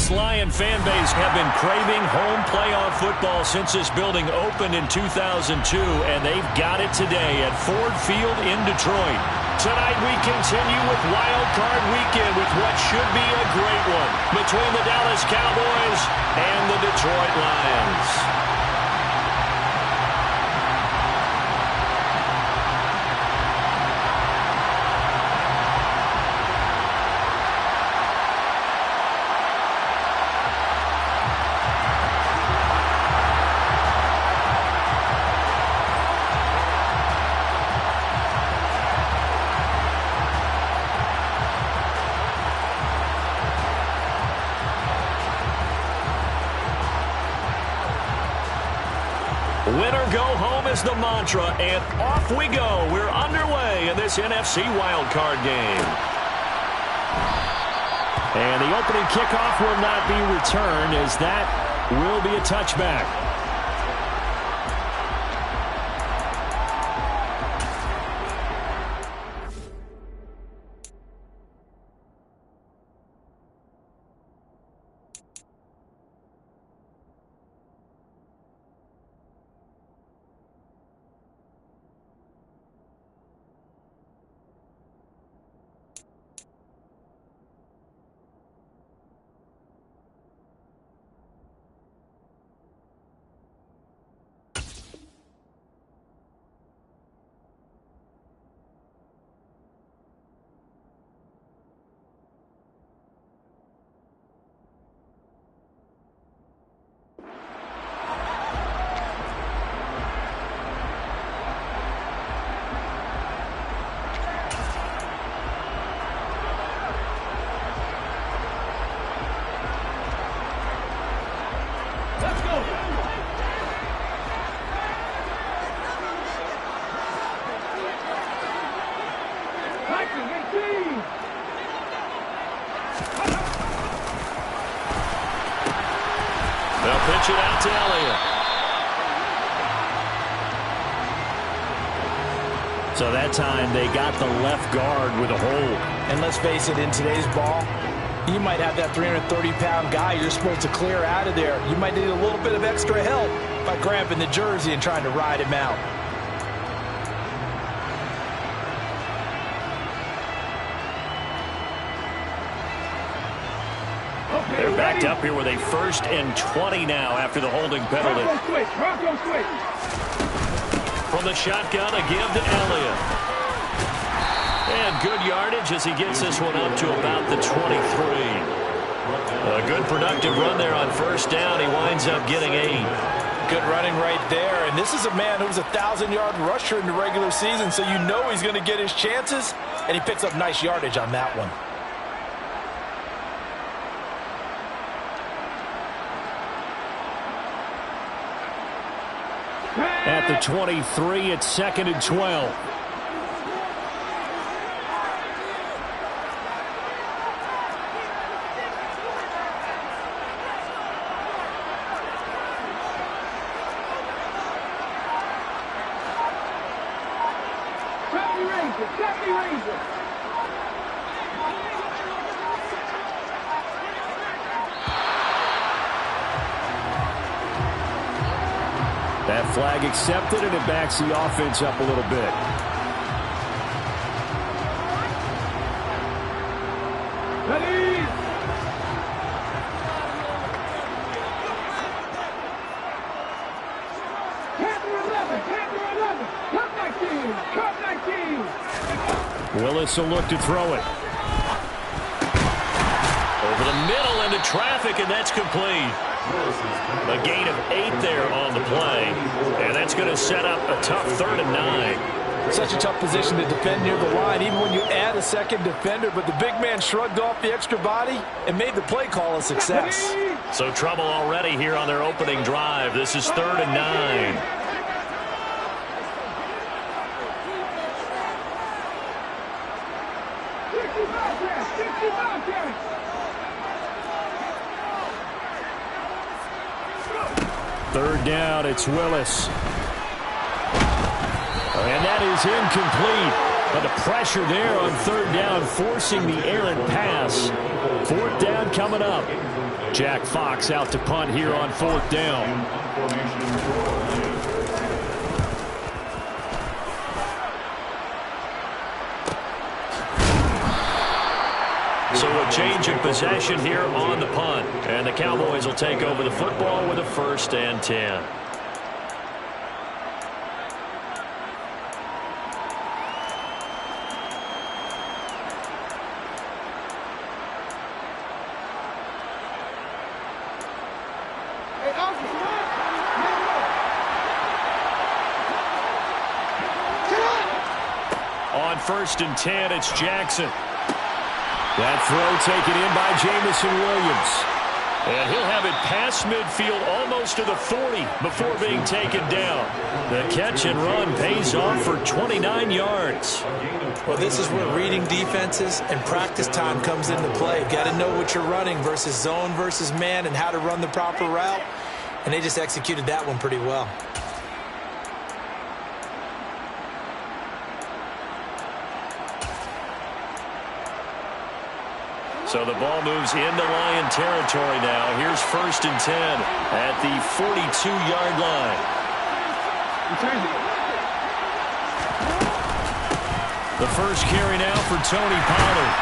This Lion fan base have been craving home playoff football since this building opened in 2002, and they've got it today at Ford Field in Detroit. Tonight we continue with Wild Card Weekend with what should be a great one between the Dallas Cowboys and the Detroit Lions. Winner go home is the mantra, and off we go. We're underway in this NFC wildcard game. And the opening kickoff will not be returned, as that will be a touchback. They'll pitch it out to Elliott. So that time they got the left guard with a hold. And let's face it, in today's ball, you might have that 330-pound guy you're supposed to clear out of there. You might need a little bit of extra help by grabbing the jersey and trying to ride him out. They're backed up here with a 1st and 20 now after the holding penalty. From the shotgun, a give to Elliott. And good yardage as he gets this one up to about the 23. A good productive run there on 1st down. He winds up getting 8. Good running right there. And this is a man who's a 1,000-yard rusher in the regular season, so you know he's going to get his chances. And he picks up nice yardage on that one. At the 23, it's 2nd and 12. That flag accepted, and it backs the offense up a little bit. Ready? Willis will look to throw it. Over the middle into traffic, and that's complete. A gain of 8 there on the play, and that's going to set up a tough 3rd and 9. Such a tough position to defend near the line, even when you add a second defender, but the big man shrugged off the extra body and made the play call a success. So trouble already here on their opening drive. This is 3rd and 9. Third down, it's Willis. And that is incomplete. But the pressure there on 3rd down, forcing the errant pass. 4th down coming up. Jack Fox out to punt here on 4th down. So a change of possession here on the punt. And the Cowboys will take over the football with a 1st and 10. On 1st and 10, it's Jackson. That throw taken in by Jamison Williams. And he'll have it past midfield almost to the 40 before being taken down. The catch and run pays off for 29 yards. Well, this is where reading defenses and practice time comes into play. Got to know what you're running versus zone versus man and how to run the proper route. And they just executed that one pretty well. So the ball moves into Lion territory now. Here's 1st and 10 at the 42-yard line. The first carry now for Tony Pollard.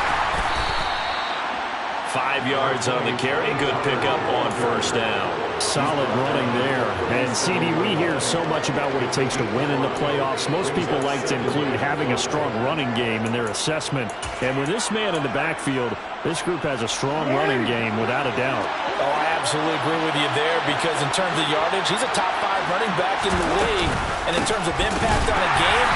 5 yards on the carry. Good pickup on 1st down. Solid running there. And, CD, we hear so much about what it takes to win in the playoffs. Most people like to include having a strong running game in their assessment. And with this man in the backfield, this group has a strong running game without a doubt. Oh, I absolutely agree with you there because in terms of yardage, he's a top 5 running back in the league. And in terms of impact on a game,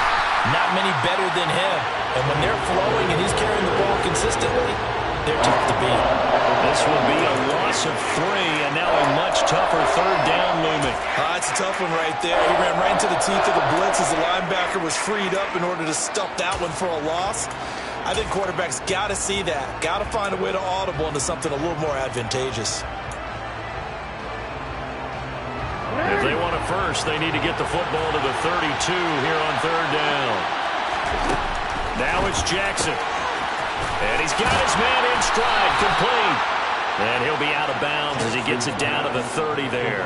not many better than him. And when they're flowing and he's carrying the ball consistently, they're tough to beat. This will be a loss of 3, and now a much tougher 3rd down looming. It's a tough one right there. He ran right into the teeth of the blitz as the linebacker was freed up in order to stuff that one for a loss. I think quarterbacks got to see that. Got to find a way to audible into something a little more advantageous. If they want a first, they need to get the football to the 32 here on 3rd down. Now it's Jackson. And he's got his man in stride, complete. And he'll be out of bounds as he gets it down to the 30 there.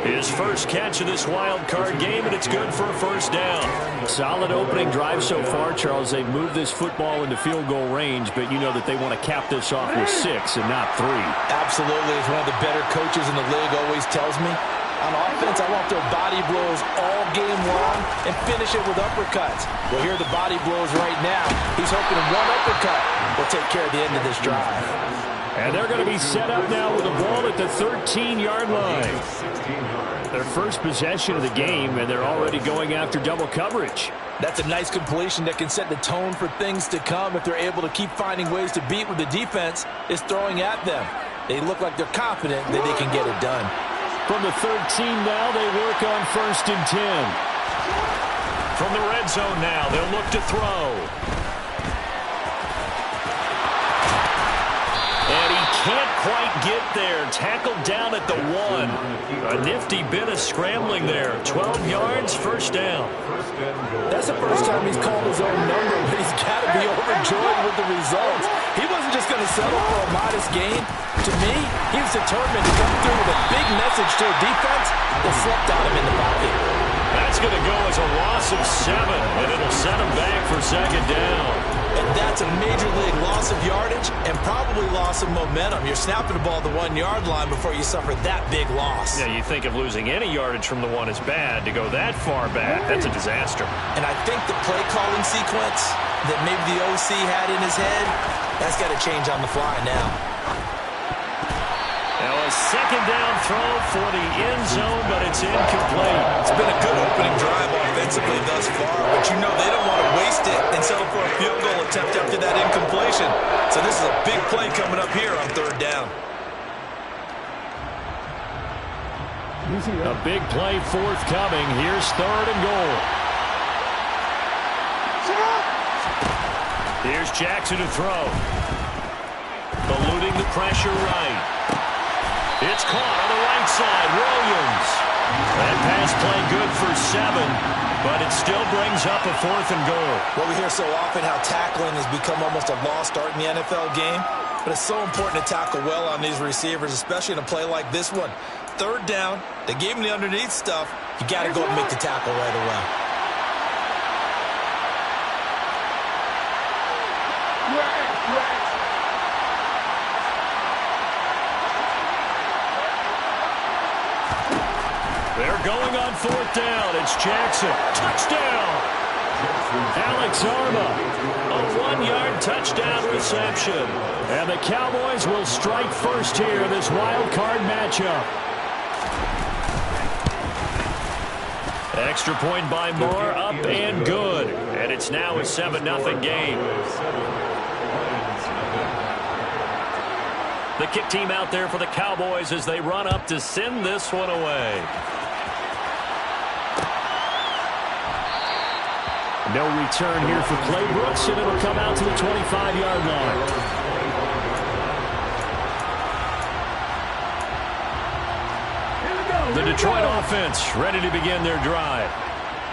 His first catch of this wild card game, and it's good for a 1st down. Solid opening drive so far, Charles. They've moved this football into field goal range, but you know that they want to cap this off with 6 and not 3. Absolutely. As one of the better coaches in the league always tells me, on offense, I want their body blows all game long and finish it with uppercuts. Well, here are the body blows right now. He's hoping one uppercut will take care of the end of this drive. And they're going to be set up now with the ball at the 13-yard line. Their first possession of the game, and they're already going after double coverage. That's a nice completion that can set the tone for things to come if they're able to keep finding ways to beat what the defense is throwing at them. They look like they're confident that they can get it done. From the 13 now, they work on 1st and 10. From the red zone now, they'll look to throw. And he can't quite get there. Tackled down at the 1. A nifty bit of scrambling there. 12 yards, 1st down. That's the first time he's called his own number, but he's got to be overjoyed with the results. He wasn't just going to settle for a modest gain. To me, he was determined to come through with a big message to a defense that slept on him in the pocket. That's going to go as a loss of 7, and it'll set him back for 2nd down. And that's a major league loss of yardage and probably loss of momentum. You're snapping the ball at the 1-yard line before you suffer that big loss. Yeah, you think of losing any yardage from the 1 is bad. To go that far back, that's a disaster. And I think the play calling sequence that maybe the OC had in his head, that's got to change on the fly now. Now a 2nd down throw for the end zone, but it's incomplete. It's been a good opening drive offensively thus far, but you know they don't want to waste it and settle for a field goal attempt after that incompletion. So this is a big play coming up here on 3rd down. A big play forthcoming. Here's 3rd and goal. Here's Jackson to throw. Eluding the pressure right. It's caught on the right side. Williams. That pass play good for 7, but it still brings up a 4th and goal. Well, we hear so often how tackling has become almost a lost art in the NFL game. but it's so important to tackle well on these receivers, especially in a play like this one. Third down, they gave him the underneath stuff. You got to go and make the tackle right away. They're going on fourth down. It's Jackson. Touchdown! Alex Arma, a 1-yard touchdown reception. And the Cowboys will strike first here in this wild card matchup. Extra point by Moore, up and good. And it's now a 7-0 game. The kick team out there for the Cowboys as they run up to send this one away. No return here for Clay Brooks, and it'll come out to the 25-yard line. The Detroit offense ready to begin their drive.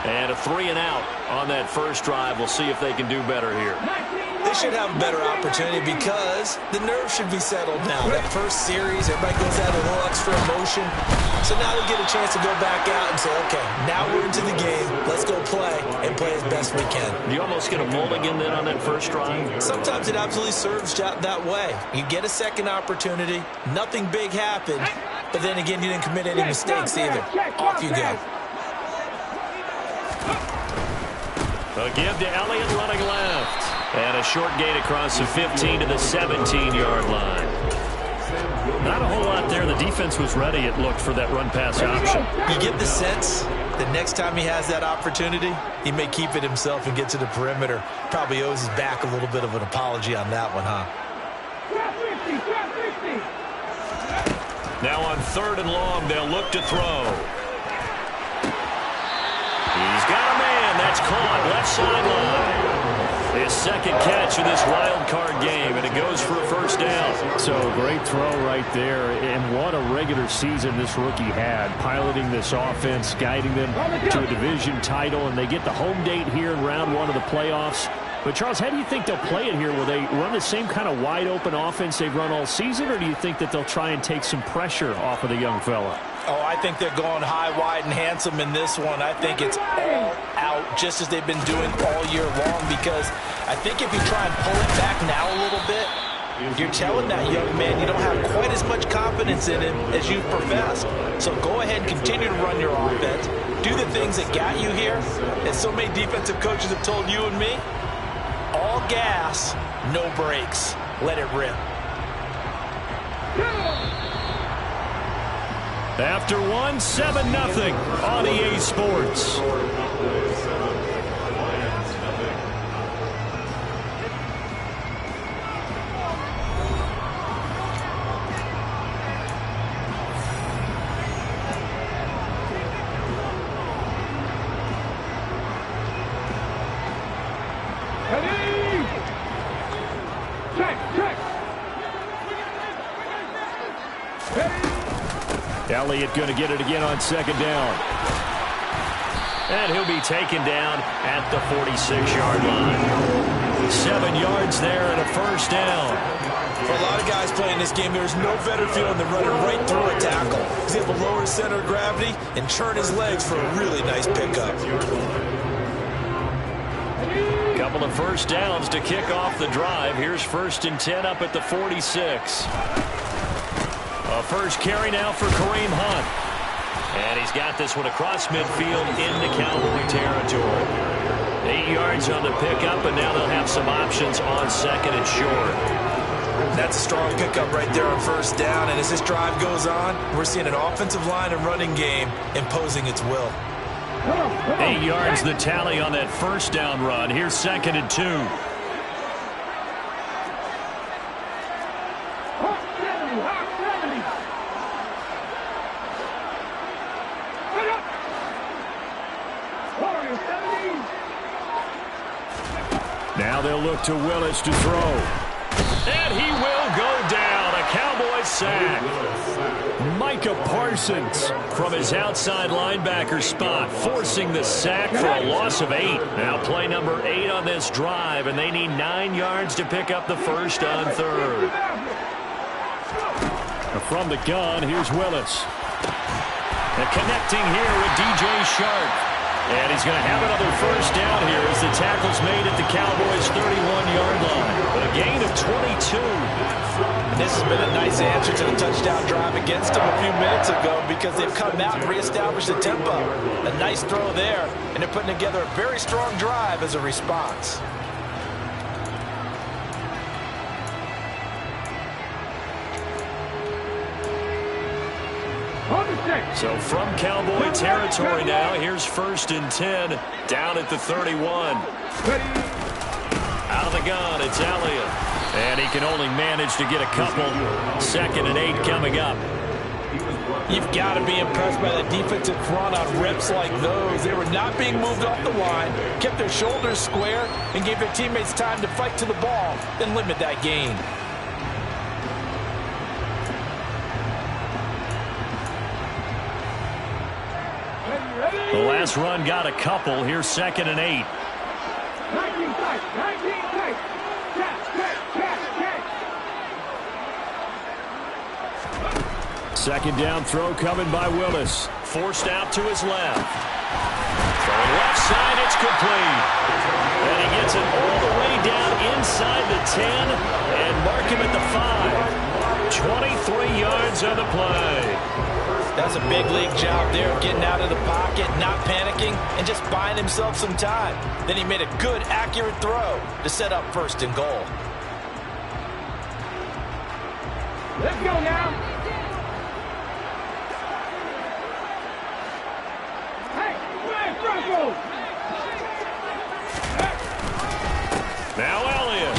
And a 3-and-out on that first drive. We'll see if they can do better here. They should have a better opportunity because the nerves should be settled now. That first series, everybody goes out a little extra emotion. So now they get a chance to go back out and say, okay, now we're into the game. Let's go play and play as best we can. You almost get a mulligan then on that first drive? Sometimes it absolutely serves that way. You get a second opportunity. Nothing big happened. But then again, you didn't commit any mistakes either. Off you go. A give to Elliott running left. And a short gain across the 15 to the 17-yard line. Not a whole lot there. The defense was ready, it looked, for that run-pass option. You get the sense that next time he has that opportunity, he may keep it himself and get to the perimeter. Probably owes his back a little bit of an apology on that one, huh? Now on 3rd and long, they'll look to throw. He's got a man. That's caught. Left sideline. His second catch in this wild card game, and it goes for a first down. So great throw right there, and what a regular season this rookie had, piloting this offense, guiding them to a division title, and they get the home date here in round 1 of the playoffs. But, Charles, how do you think they'll play it here? Will they run the same kind of wide-open offense they've run all season, or do you think that they'll try and take some pressure off of the young fella? Oh, I think they're going high, wide, and handsome in this one. I think it's all out, just as they've been doing all year long, because I think if you try and pull it back now a little bit, you're telling that young man you don't have quite as much confidence in him as you've professed. So go ahead and continue to run your offense. Do the things that got you here. As so many defensive coaches have told you and me, all gas, no brakes. Let it rip. After 7-0 on EA Sports. Elliott going to get it again on 2nd down. And he'll be taken down at the 46-yard line. 7 yards there and a first down. For a lot of guys playing this game, there's no better feeling than running right through a tackle. He's able to lower his center of gravity and churn his legs for a really nice pickup. Couple of first downs to kick off the drive. Here's 1st and 10 up at the 46. A first carry now for Kareem Hunt. And he's got this one across midfield into Cowboy territory. 8 yards on the pickup, and now they'll have some options on 2nd and short. That's a strong pickup right there on 1st down. And as this drive goes on, we're seeing an offensive line and running game imposing its will. 8 yards the tally on that first down run. Here's 2nd and 2. Now they'll look to Willis to throw. And he will go down. A Cowboy a sack. Micah Parsons from his outside linebacker spot, forcing the sack for a loss of 8. Now play number 8 on this drive, and they need 9 yards to pick up the first on third. From the gun, here's Willis. And connecting here with DJ Shark. And he's going to have another first down here as the tackle's made at the Cowboys' 31-yard line. A gain of 22. And this has been a nice answer to the touchdown drive against them a few minutes ago because they've come out and reestablished the tempo. A nice throw there, and they're putting together a very strong drive as a response. So from Cowboy territory now, here's 1st and 10 down at the 31. Out of the gun, it's Elliott. And he can only manage to get a couple. 2nd and 8 coming up. You've got to be impressed by the defensive front on reps like those. They were not being moved off the line, kept their shoulders square, and gave their teammates time to fight to the ball, then limit that gain. The last run got a couple. Here's 2nd and 8. 2nd down throw coming by Willis. Forced out to his left. Throwing left side, it's complete. And he gets it all the way down inside the 10 and mark him at the 5. 23 yards on the play. That's a big league job there, getting out of the pocket, not panicking, and just buying himself some time. Then he made a good, accurate throw to set up 1st and goal. Let's go now. Hey, where's Bronco? Now Elliott.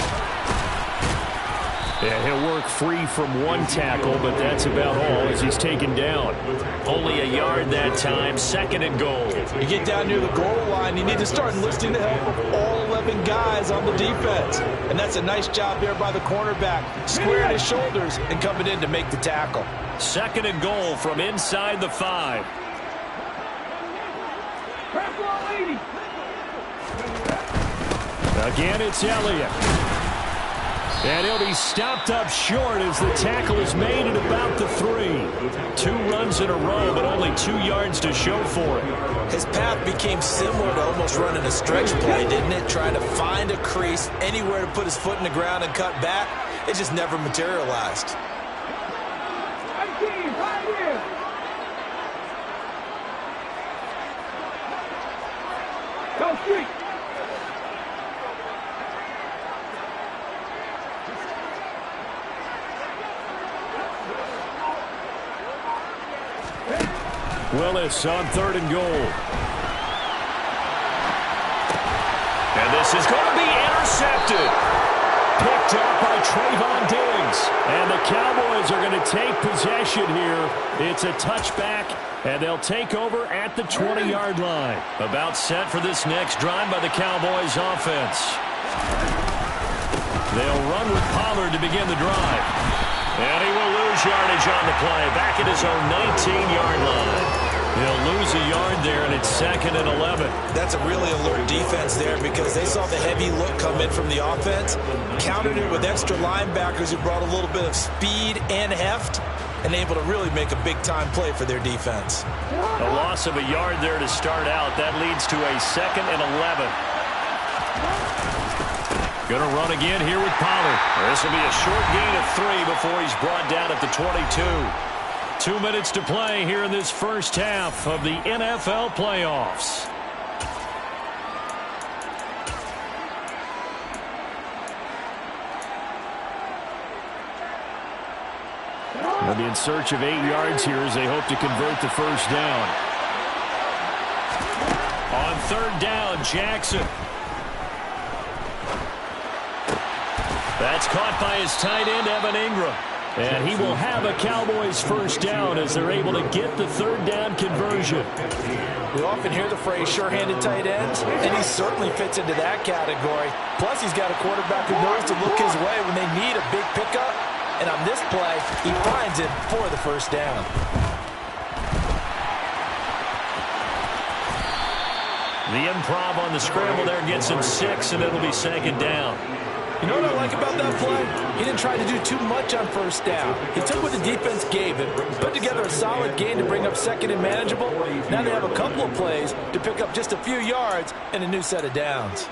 Yeah, he'll work free from one tackle, but that's about all as he's taken down. Only a yard that time, 2nd and goal. You get down near the goal line, you need to start enlisting the help of all 11 guys on the defense. And that's a nice job there by the cornerback, squaring his shoulders and coming in to make the tackle. 2nd and goal from inside the 5. Again, it's Elliott. And he'll be stopped up short as the tackle is made at about the 3. 2 runs in a row, but only 2 yards to show for it. His path became similar to almost running a stretch play, didn't it? Trying to find a crease, anywhere to put his foot in the ground and cut back. It just never materialized. Go street. Willis on 3rd and goal. And this is going to be intercepted. Picked up by Trayvon Diggs. And the Cowboys are going to take possession here. It's a touchback, and they'll take over at the 20-yard line. About set for this next drive by the Cowboys offense. They'll run with Pollard to begin the drive. And he will lose yardage on the play. Back at his own 19-yard line. He'll lose a yard there, and it's 2nd and 11. That's a really alert defense there because they saw the heavy look come in from the offense, countered it with extra linebackers who brought a little bit of speed and heft, and able to really make a big-time play for their defense. A loss of a yard there to start out. That leads to a 2nd and 11. Going to run again here with Pollard. This will be a short gain of 3 before he's brought down at the 22. 2 minutes to play here in this first half of the NFL playoffs. They'll be in search of 8 yards here as they hope to convert the first down. On 3rd down, Jackson. That's caught by his tight end, Evan Ingram. And he will have a Cowboys first down as they're able to get the 3rd down conversion. We often hear the phrase sure-handed tight ends, and he certainly fits into that category. Plus, he's got a quarterback who knows to look his way when they need a big pickup. And on this play, he finds it for the first down. The improv on the scramble there gets him 6, and it'll be second down. You know what I like about that play? He didn't try to do too much on first down. He took what the defense gave him, put together a solid gain to bring up second and manageable. Now they have a couple of plays to pick up just a few yards and a new set of downs.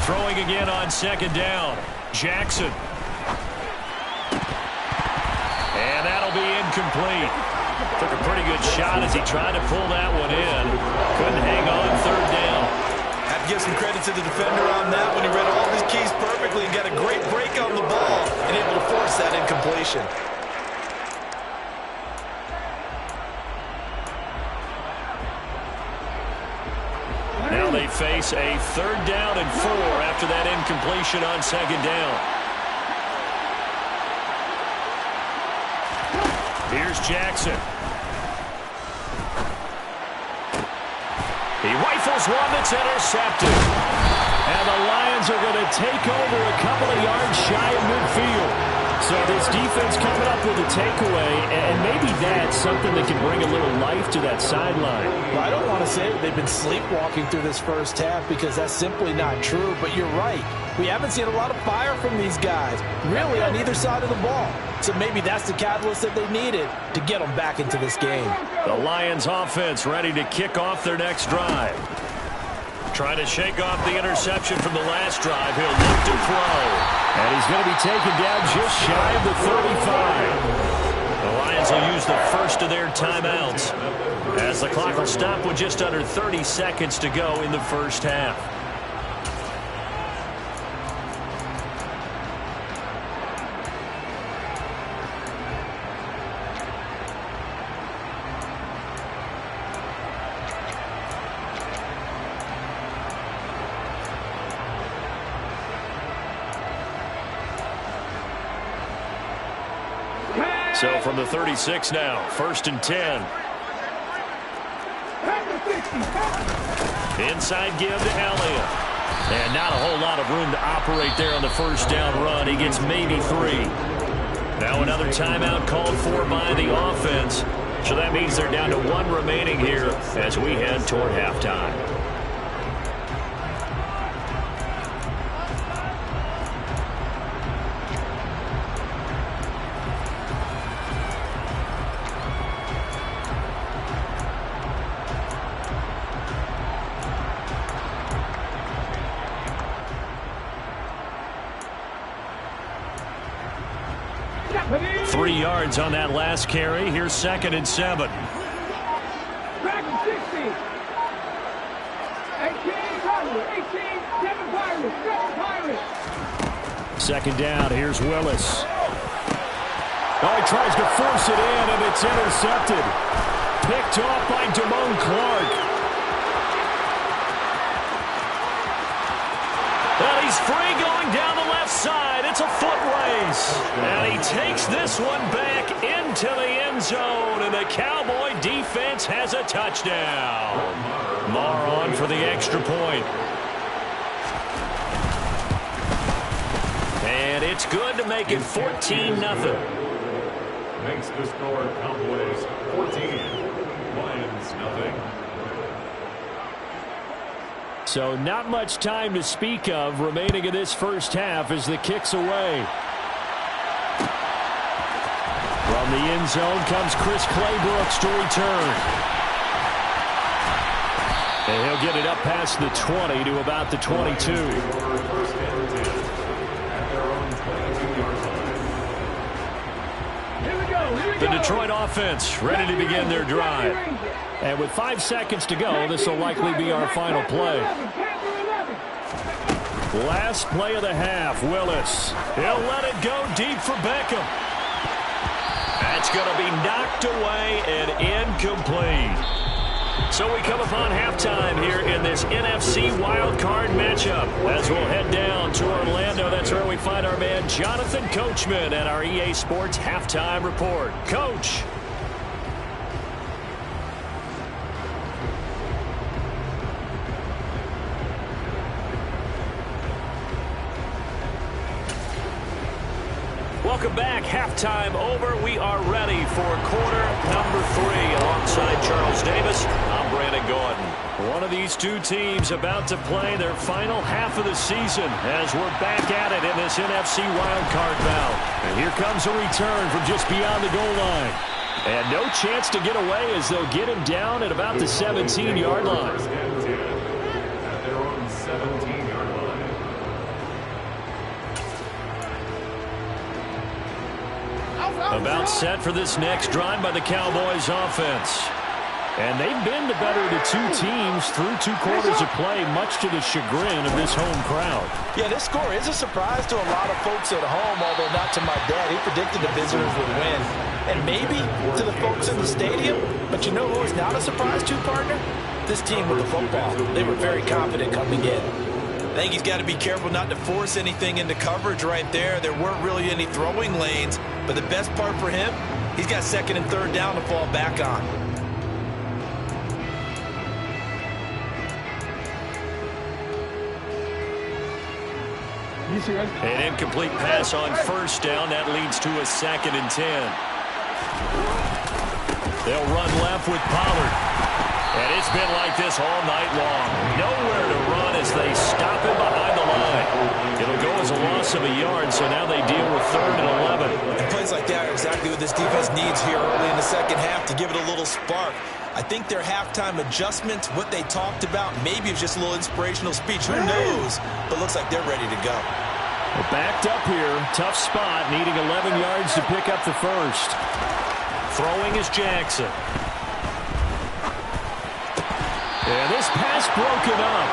Throwing again on second down. Jackson. And that'll be incomplete. Took a pretty good shot as he tried to pull that one in. Couldn't hang on third down. Have to give some credit to the defender on that when he read all his keys perfectly and got a great break on the ball and able to force that incompletion. Now they face a third down and 4 after that incompletion on second down. Here's Jackson. He rifles one that's intercepted. And the Lions are going to take over a couple of yards shy of midfield. So this defense coming up with a takeaway, and maybe that's something that can bring a little life to that sideline. Well, I don't want to say they've been sleepwalking through this first half because that's simply not true, but you're right. We haven't seen a lot of fire from these guys, really on either side of the ball. So maybe that's the catalyst that they needed to get them back into this game. The Lions offense ready to kick off their next drive. Trying to shake off the interception from the last drive. He'll look to throw. And he's going to be taken down just shy of the 35. The Lions will use the first of their timeouts as the clock will stop with just under 30 seconds to go in the first half. So from the 36 now, 1st and 10. Inside give to Elliott. And not a whole lot of room to operate there on the first down run. He gets maybe 3. Now another timeout called for by the offense. So that means they're down to 1 remaining here as we head toward halftime. Three yards on that last carry. Here's 2nd and 7. Back to 60. 18, 7 Pirates. 2nd down. Here's Willis. Oh, he tries to force it in, and it's intercepted. Picked off by Damone Clark. Well, he's free going down the left side. It's a foot race. And he takes this one back into the end zone. And the Cowboy defense has a touchdown. Mar on for the extra point. And it's good to make it 14-0. Makes the score Cowboys 14, Lions nothing. So not much time to speak of remaining in this first half as the kick's away. From the end zone comes Chris Claybrooks to return. And he'll get it up past the 20 to about the 22. The Detroit offense ready to begin their drive. And with 5 seconds to go, this will likely be our final play. Last play of the half, Willis. He'll let it go deep for Beckham. That's going to be knocked away and incomplete. So we come upon halftime here in this NFC wildcard matchup. As we'll head down to Orlando, that's where we find our man Jonathan Coachman at our EA Sports Halftime Report. Coach. Welcome back. Halftime over. We are ready for quarter number 3. Alongside Charles Davis, I'm Brandon Gordon. One of these two teams about to play their final half of the season as we're back at it in this NFC wildcard bout. And here comes a return from just beyond the goal line. And no chance to get away as they'll get him down at about the 17-yard line. At their own 17-yard line. About set for this next drive by the Cowboys offense. And they've been the better of the two teams through 2 quarters of play, much to the chagrin of this home crowd. Yeah, this score is a surprise to a lot of folks at home, although not to my dad. He predicted the visitors would win. And maybe to the folks in the stadium. But you know who is not a surprise to, partner? This team with the football. They were very confident coming in. I think he's got to be careful not to force anything into coverage right there. There weren't really any throwing lanes, but the best part for him, he's got 2nd and 3rd down to fall back on. An incomplete pass on 1st down. That leads to a 2nd and 10. They'll run left with Pollard. And it's been like this all night long. Nowhere to run as they stop him behind the line. It'll go as a loss of a yard, so now they deal with 3rd and 11. And plays like that are exactly what this defense needs here early in the second half to give it a little spark. I think their halftime adjustments, what they talked about, maybe it's just a little inspirational speech. Who knows? But looks like they're ready to go. Well, backed up here. Tough spot, needing 11 yards to pick up the 1st. Throwing is Jackson. And this pass broken up.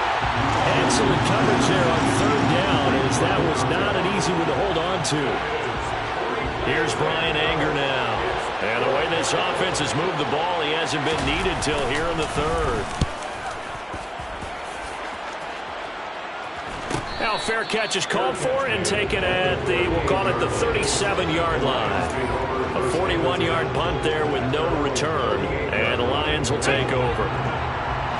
Excellent coverage there on 3rd down, as that was not an easy one to hold on to. Here's Brian Anger now. And the way this offense has moved the ball, he hasn't been needed till here in the 3rd. Now fair catch is called for and taken at the, we'll call it the 37-yard line. A 41-yard punt there with no return. And the Lions will take over.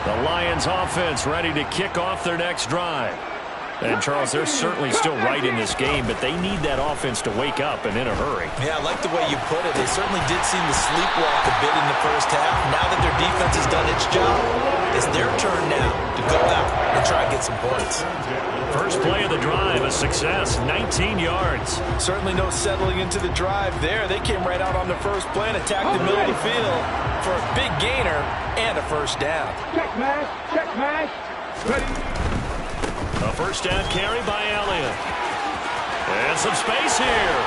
The Lions offense ready to kick off their next drive. And, Charles, they're certainly still right in this game, but they need that offense to wake up and in a hurry. Yeah, I like the way you put it. They certainly did seem to sleepwalk a bit in the first half. Now that their defense has done its job, it's their turn now to go out and try and get some points. First play of the drive, a success, 19 yards. Certainly no settling into the drive there. They came right out on the first play and attacked the middle of the field for a big gainer and a 1st down. Check mash. Ready. A 1st down carry by Elliott. And some space here.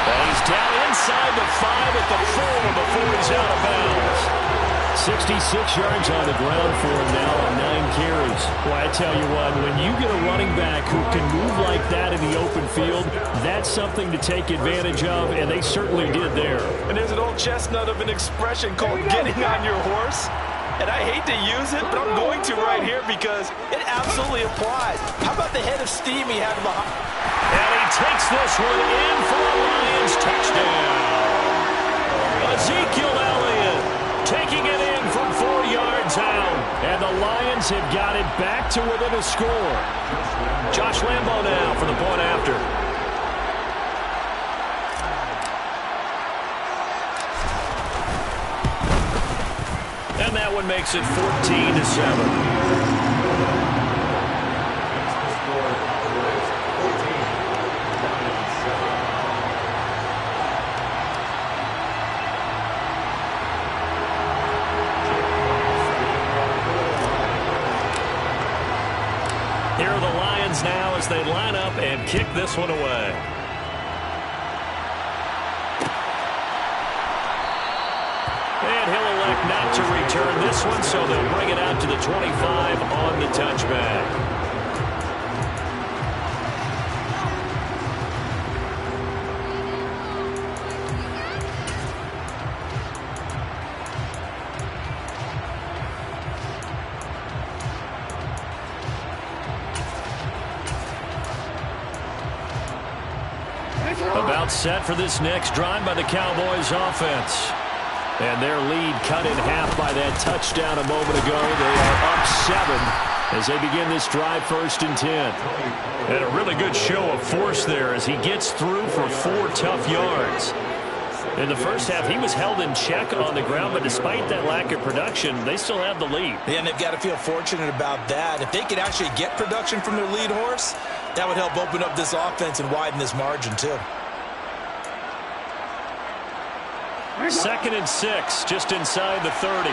And he's down inside the 5 at the 4 before he's out of bounds. 66 yards on the ground for him now on 9 carries. Well, I tell you what, when you get a running back who can move like that in the open field, that's something to take advantage of, and they certainly did there. And there's an old chestnut of an expression called getting on your horse. And I hate to use it, but I'm going to right here because it absolutely applies. How about the head of steam he had behind? And he takes this one in for a Lions touchdown. Ezekiel Elliott taking it in from 4 yards out. And the Lions have got it back to within a score. Josh Lambo now for the point after. And that one makes it 14-7. Here are the Lions now as they line up and kick this one away. And he'll elect not to return this one, so they'll bring it out to the 25 on the touchback. About set for this next drive by the Cowboys offense. And their lead cut in half by that touchdown a moment ago. They are up 7 as they begin this drive, 1st and 10. And a really good show of force there as he gets through for 4 tough yards. In the first half, he was held in check on the ground, but despite that lack of production, they still have the lead. Yeah, and they've got to feel fortunate about that. If they could actually get production from their lead horse, that would help open up this offense and widen this margin, too. 2nd and 6, just inside the 30.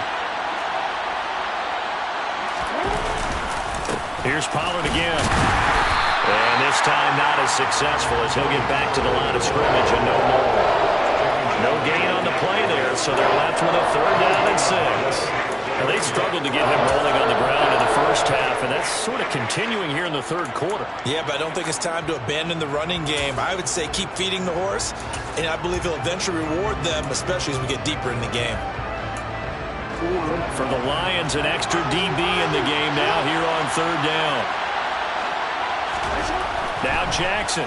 Here's Pollard again. And this time not as successful as he'll get back to the line of scrimmage and no more. No gain on the play there, so they're left with a 3rd down and 6. Now, they struggled to get him rolling on the ground in the first half, and that's sort of continuing here in the 3rd quarter. Yeah, but I don't think it's time to abandon the running game. I would say keep feeding the horse, and I believe he'll eventually reward them, especially as we get deeper in the game. For the Lions, an extra DB in the game now here on 3rd down. Now Jackson.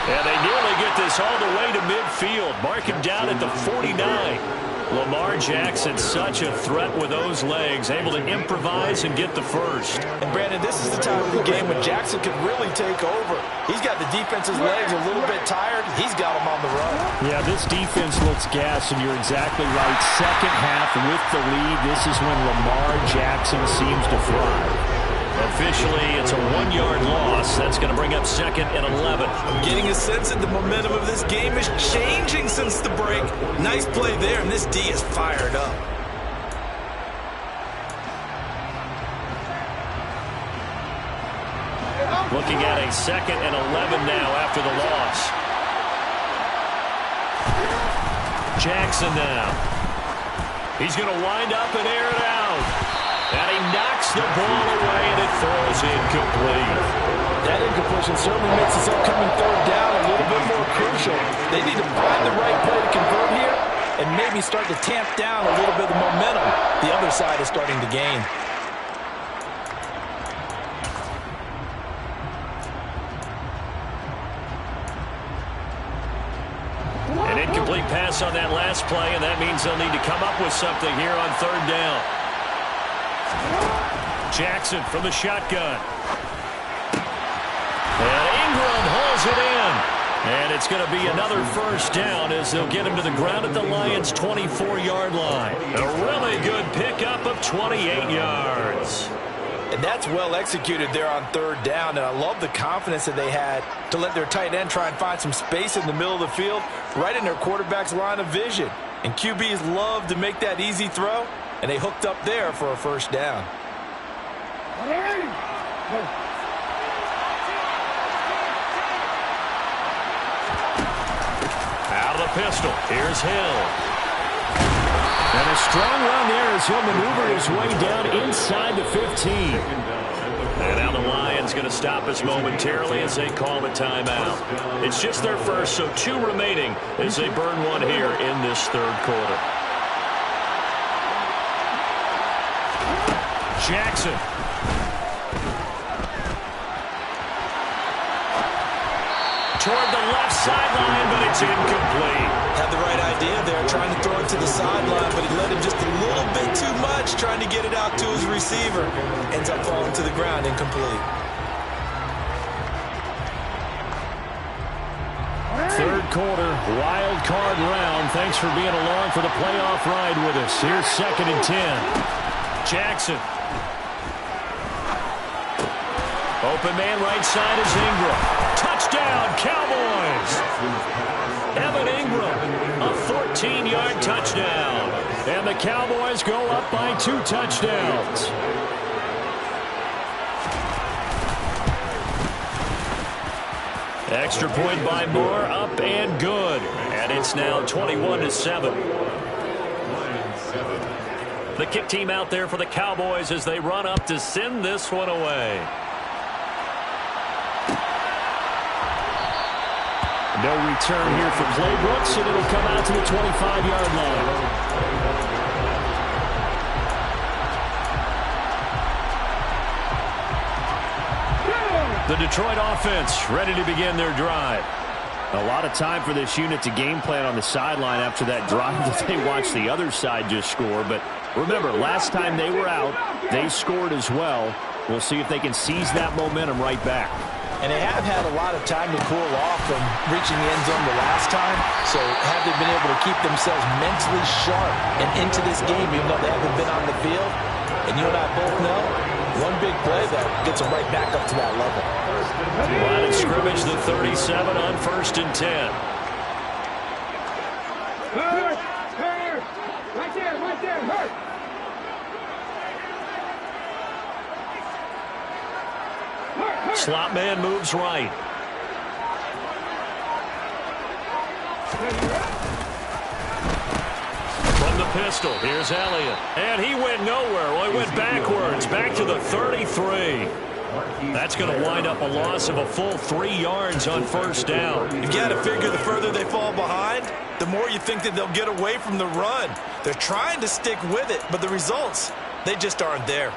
And they nearly get this all the way to midfield. Mark him down at the 49. Lamar Jackson, such a threat with those legs, able to improvise and get the first. And Brandon, this is the time of the game when Jackson could really take over. He's got the defense's legs a little bit tired. He's got them on the run. Yeah, this defense looks gassed, and you're exactly right. Second half with the lead, this is when Lamar Jackson seems to thrive. Officially, it's a 1-yard loss. That's going to bring up 2nd and 11. I'm getting a sense that the momentum of this game is changing since the break. Nice play there, and this D is fired up. Looking at a 2nd and 11 now after the loss. Jackson now. He's going to wind up and air it out. And he knocks the ball away, and it falls incomplete. That incompletion certainly makes this upcoming 3rd down a little bit more crucial. They need to find the right play to convert here and maybe start to tamp down a little bit of the momentum the other side is starting to gain. An incomplete pass on that last play, and that means they'll need to come up with something here on 3rd down. Jackson from the shotgun. And Ingram hauls it in. And it's going to be another 1st down as they'll get him to the ground at the Lions' 24-yard line. A really good pickup of 28 yards. And that's well executed there on 3rd down. And I love the confidence that they had to let their tight end try and find some space in the middle of the field, right in their quarterback's line of vision. And QBs love to make that easy throw, and they hooked up there for a 1st down. Out of the pistol. Here's Hill. And a strong run there as he'll maneuver his way down inside the 15. And now the Lions going to stop us momentarily as they call a timeout. It's just their first, so 2 remaining as they burn one here in this 3rd quarter. Jackson. Toward the left sideline, but it's incomplete. Had the right idea there, trying to throw it to the sideline, but he let him just a little bit too much, trying to get it out to his receiver. Ends up falling to the ground, incomplete. 3rd quarter, wild card round. Thanks for being along for the playoff ride with us. Here's 2nd and 10. Jackson. Open man right side is Ingram. Touchdown, Cowboys! Evan Ingram, a 14-yard touchdown. And the Cowboys go up by 2 touchdowns. Extra point by Moore, up and good. And it's now 21-7. The kick team out there for the Cowboys as they run up to send this one away. No return here for Claybrook, and it'll come out to the 25-yard line. The Detroit offense ready to begin their drive. A lot of time for this unit to game plan on the sideline after that drive that they watched the other side just score. But remember, last time they were out, they scored as well. We'll see if they can seize that momentum right back. And they have had a lot of time to cool off from reaching the end zone the last time. So have they been able to keep themselves mentally sharp and into this game even though they haven't been on the field? And you and I both know, one big play, though, gets them right back up to that level. Line of scrimmage, the 37 on 1st and 10. Hurt! Hurt! Right there, hurt! Slot man moves right. From the pistol, here's Elliott. And he went nowhere. Well, he went backwards, back to the 33. That's going to wind up a loss of a full 3 yards on 1st down. You've got to figure the further they fall behind, the more you think that they'll get away from the run. They're trying to stick with it, but the results, they just aren't there.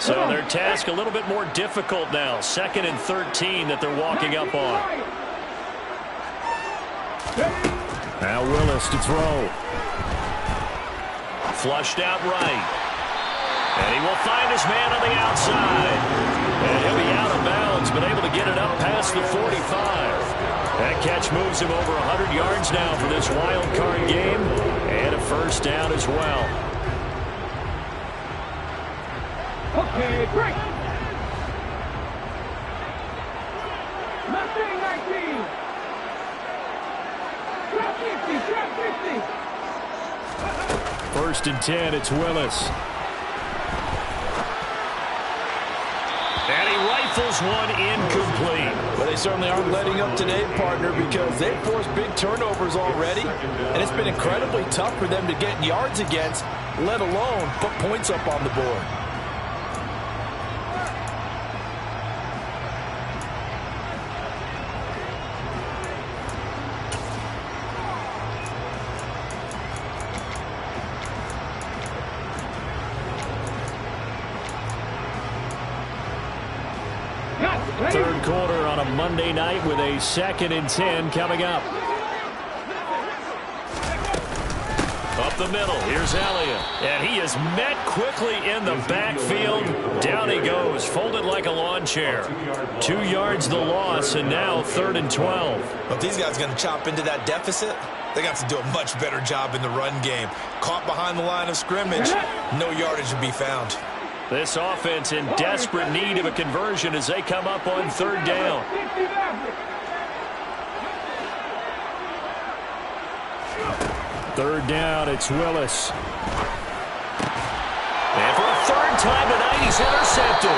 So their task a little bit more difficult now. 2nd and 13 that they're walking up on. Now Willis to throw. Flushed out right. And he will find his man on the outside. And he'll be out of bounds, but able to get it up past the 45. That catch moves him over 100 yards now for this wild card game. And a 1st down as well. Okay, break! Mustang 19! Drop 50, drop 50! 1st and 10, it's Willis. And he rifles one incomplete. But they certainly aren't letting up today, partner, because they've forced big turnovers already. And it's been incredibly tough for them to get yards against, let alone put points up on the board. Third quarter on a Monday night with a 2nd and 10 coming up. Up the middle, here's Elliott. And he is met quickly in the backfield. Down he goes, folded like a lawn chair. 2 yards the loss, and now 3rd and 12. But these guys are going to chop into that deficit. They got to do a much better job in the run game. Caught behind the line of scrimmage, no yardage to be found. This offense in desperate need of a conversion as they come up on 3rd down. Third down, it's Willis. And for a 3rd time tonight, he's intercepted.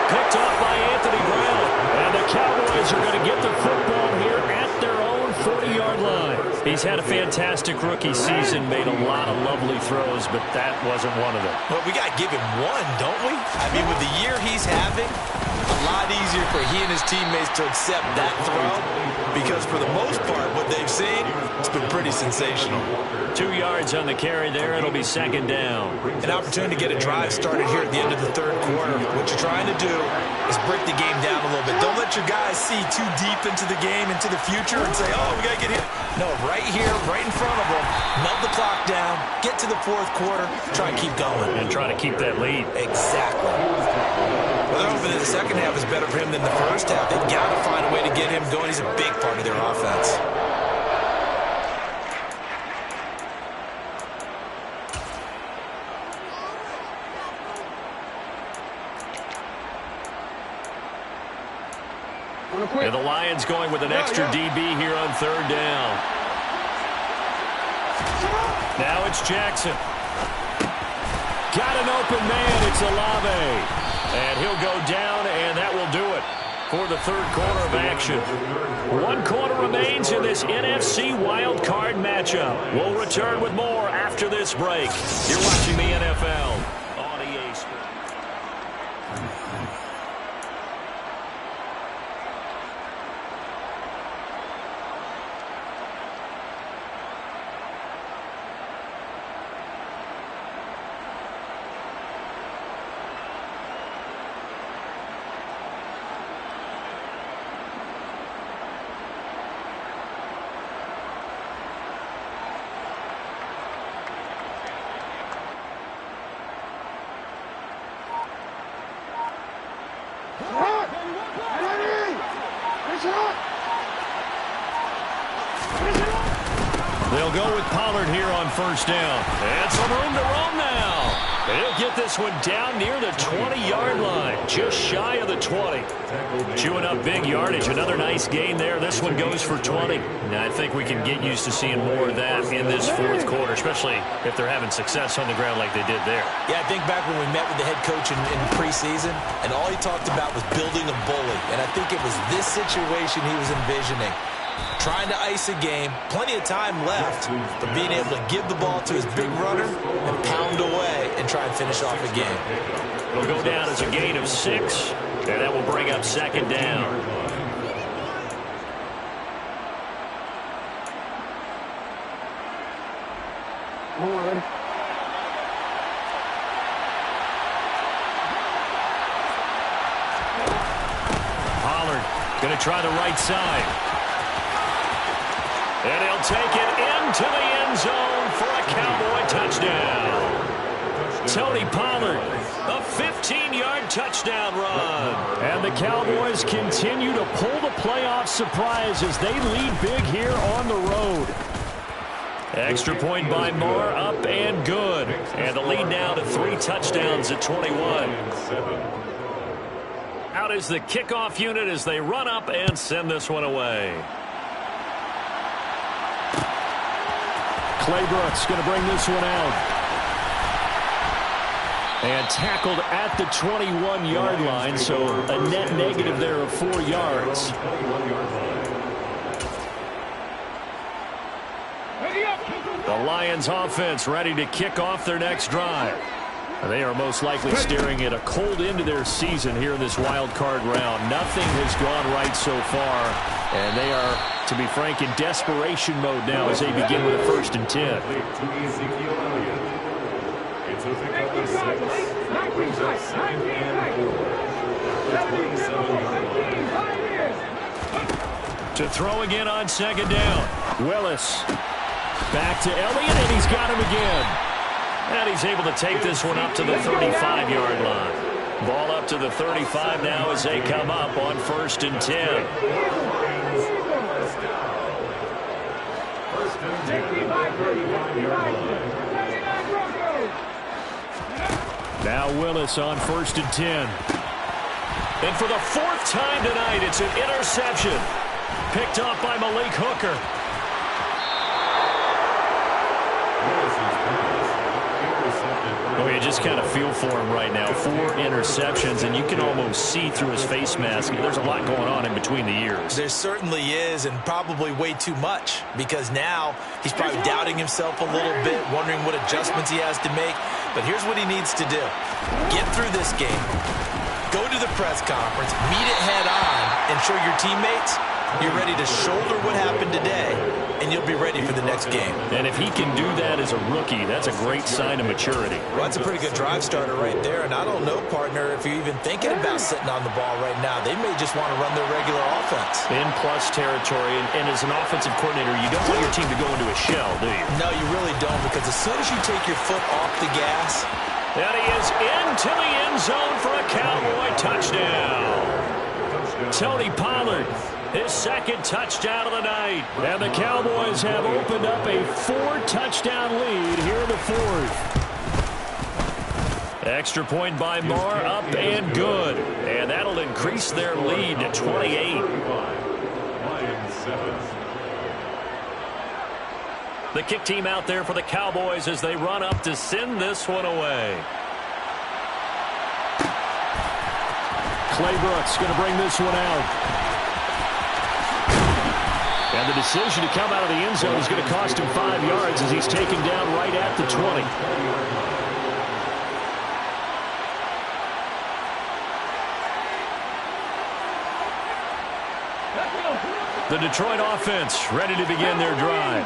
Picked off by Anthony Brown. And the Cowboys are going to get the football here at their own 40-yard line. He's had a fantastic rookie season, made a lot of lovely throws, but that wasn't one of them. Well, we got to give him one, don't we? I mean, with the year he's having, a lot easier for he and his teammates to accept that throw because for the most part, what they've seen, it's been pretty sensational. 2 yards on the carry there. It'll be 2nd down. An opportunity to get a drive started here at the end of the 3rd quarter. What you're trying to do is break the game down a little bit. Don't let your guys see too deep into the game, into the future, and say, oh, we got to get here. No, right here, right in front of them, melt the clock down, get to the 4th quarter, try and keep going. And try to keep that lead. Exactly. Well, they're hoping that the 2nd half is better for him than the 1st half. They've got to find a way to get him going. He's a big part of their offense. And the Lions going with an extra DB here on 3rd down. Now it's Jackson. Got an open man. It's Olave. And he'll go down, and that will do it for the 3rd quarter of action. 1 quarter remains in this NFC wild card matchup. We'll return with more after this break. You're watching the NFL on EA Sports. They'll go with Pollard here on first down. And some room to roam now. He'll get this one down near the 20-yard line, just shy of the 20. Chewing up big yardage. Another nice gain there. This one goes for 20. Now, I think we can get used to seeing more of that in this fourth quarter, especially if they're having success on the ground like they did there. Yeah, I think back when we met with the head coach in preseason, and all he talked about was building a bully. And I think it was this situation he was envisioning. Trying to ice a game, plenty of time left, but being able to give the ball to his big runner and pound away and try and finish off a game. It'll go down as a gain of 6, and that will bring up second down. Pollard going to try the right side. And he'll take it into the end zone for a Cowboy touchdown. Tony Pollard, a 15-yard touchdown run. And the Cowboys continue to pull the playoff surprise as they lead big here on the road. Extra point by M.I.A, up and good. And the lead now to 3 touchdowns at 21. Out is the kickoff unit as they run up and send this one away. Claybrook's going to bring this one out. And tackled at the 21-yard line, so a net negative there of 4 yards. The Lions offense ready to kick off their next drive. They are most likely staring at a cold end to their season here in this wild card round. Nothing has gone right so far, and they are, to be frank, in desperation mode now as they begin with a 1st and 10. To throw again on second down. Willis back to Elliott, and he's got him again. And he's able to take this one up to the 35-yard line. Ball up to the 35 now as they come up on 1st and 10. Now Willis on 1st and 10. And for the 4th time tonight, it's an interception. Picked up by Malik Hooker. Oh, you just kind of feel for him right now. 4 interceptions, and you can almost see through his face mask. There's a lot going on in between the ears. There certainly is, and probably way too much, because now he's probably doubting himself a little bit, wondering what adjustments he has to make. But here's what he needs to do. Get through this game. Go to the press conference, meet it head on, and show your teammates you're ready to shoulder what happened today, and you'll be ready for the next game. And if he can do that as a rookie, that's a great sign of maturity. Well, that's a pretty good drive starter right there, and I don't know, partner, if you're even thinking about sitting on the ball right now. They may just want to run their regular offense. In plus territory, and as an offensive coordinator, you don't want your team to go into a shell, do you? No, you really don't, because as soon as you take your foot off the gas. And he is into the end zone for a Cowboy touchdown. Tony Pollard, his 2nd touchdown of the night. And the Cowboys have opened up a 4-touchdown lead here in the 4th. Extra point by M.I.A, up and good. And that'll increase their lead to 28. The kick team out there for the Cowboys as they run up to send this one away. Claybrook's going to bring this one out. And the decision to come out of the end zone is going to cost him 5 yards as he's taken down right at the 20. The Detroit offense ready to begin their drive.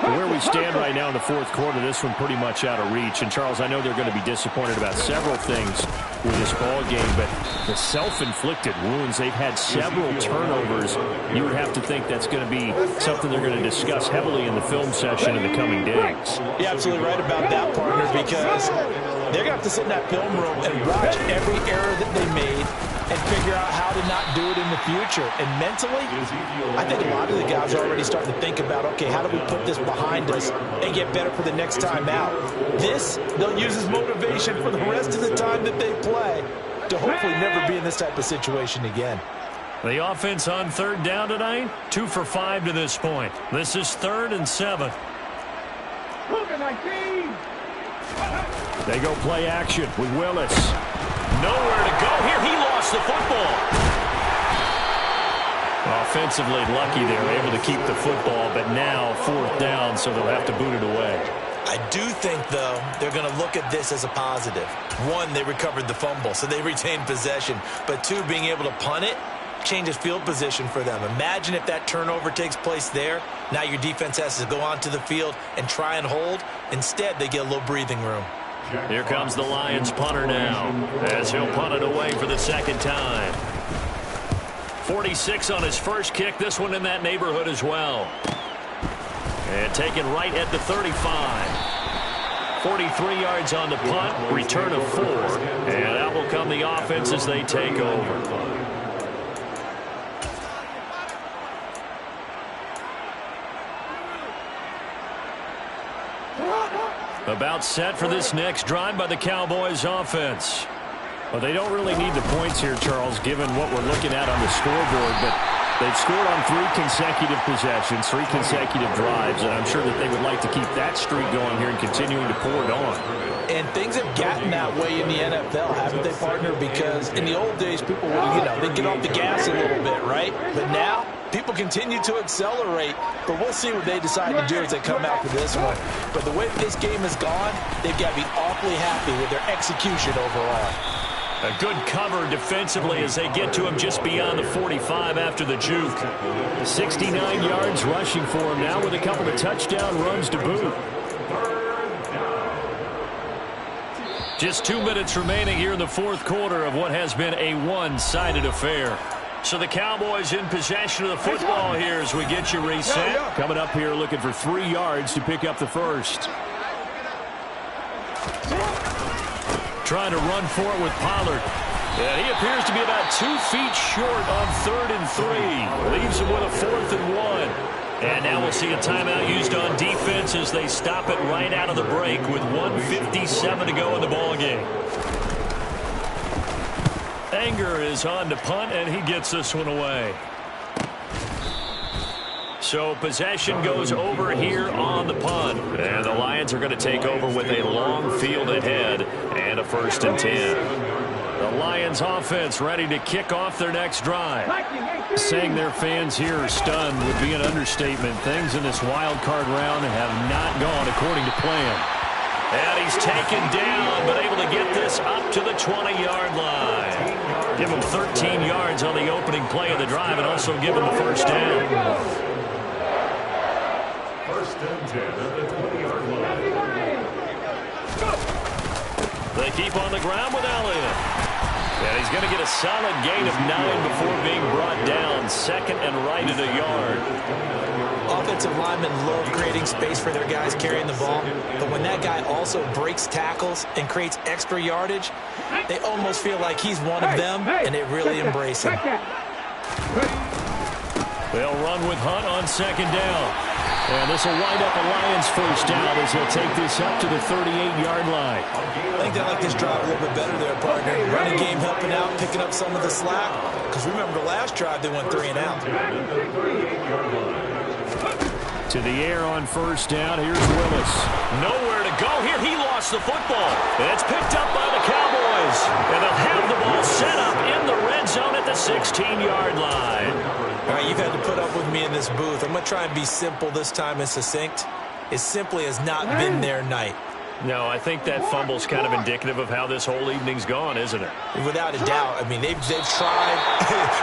Where we stand right now in the 4th quarter, this one pretty much out of reach. And, Charles, I know they're going to be disappointed about several things with this ball game, but the self-inflicted wounds, they've had several turnovers. You would have to think that's going to be something they're going to discuss heavily in the film session in the coming days. You're absolutely right about that, partner, because they're going to have to sit in that film room and watch every error that they made and figure future. And mentally, I think a lot of the guys are already starting to think about, okay, how do we put this behind us and get better for the next time out? This, they'll use as motivation for the rest of the time that they play to hopefully never be in this type of situation again. The offense on third down tonight, 2 for 5 to this point. This is 3rd and 7. They go play action with Willis. Nowhere to go here. He lost the football. Offensively lucky they were able to keep the football, but now 4th down, so they'll have to boot it away. I do think, though, they're going to look at this as a positive. 1, they recovered the fumble, so they retained possession. But 2, being able to punt it changes field position for them. Imagine if that turnover takes place there. Now your defense has to go onto the field and try and hold. Instead, they get a little breathing room. Here comes the Lions punter now, as he'll punt it away for the 2nd time. 46 on his first kick. This one in that neighborhood as well. And taken right at the 35. 43 yards on the punt, return of 4. And out will come the offense as they take over. About set for this next drive by the Cowboys offense. Well, they don't really need the points here, Charles, given what we're looking at on the scoreboard, but they've scored on 3 consecutive possessions, 3 consecutive drives, and I'm sure that they would like to keep that streak going here and continuing to pour it on. And things have gotten that way in the NFL, haven't they, partner? Because in the old days, people would, they'd get off the gas a little bit, right? But now, people continue to accelerate, but we'll see what they decide to do as they come out for this one. But the way this game has gone, they've got to be awfully happy with their execution overall. A good cover defensively as they get to him just beyond the 45 after the juke. 69 yards rushing for him now with a couple of touchdown runs to boot. Just 2 minutes remaining here in the 4th quarter of what has been a one-sided affair. So the Cowboys in possession of the football here as we get you reset. Coming up here looking for 3 yards to pick up the first. Trying to run for it with Pollard. Yeah, he appears to be about 2 feet short on 3rd and 3. Leaves him with a 4th and 1. And now we'll see a timeout used on defense as they stop it right out of the break with 1:57 to go in the ballgame. Anger is on to punt, and he gets this one away. So possession goes over here on the punt. And the Lions are going to take over with a long field ahead and a 1st and 10. The Lions offense ready to kick off their next drive. Saying their fans here are stunned would be an understatement. Things in this wild card round have not gone according to plan. And he's taken down, but able to get this up to the 20-yard line. Give him 13 yards on the opening play of the drive and also give him the 1st down. 1st and 10 at the 20-yard line. They keep on the ground with Elliott. And he's going to get a solid gain of 9 before being brought down. 2nd and right at a yard. Offensive linemen love creating space for their guys carrying the ball. But when that guy also breaks tackles and creates extra yardage, they almost feel like he's one of them, and they really embrace him. They'll run with Hunt on 2nd down. And this will wind up a Lions 1st down as he'll take this up to the 38-yard line. I think they like this drive a little bit better there, partner. Running game helping out, picking up some of the slack. Because remember the last drive, they went 3 and out. To the air on 1st down. Here's Willis. Nowhere to go here. He lost the football. And it's picked up by the Cowboys. And they'll have the ball set up in the red zone at the 16-yard line. All right, you've had to put up with me in this booth. I'm going to try and be simple this time and succinct. It simply has not been their night. No, I think that fumble's kind of indicative of how this whole evening's gone, isn't it? Without a doubt. I mean, they've tried,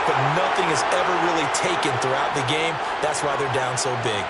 but nothing has ever really taken throughout the game. That's why they're down so big.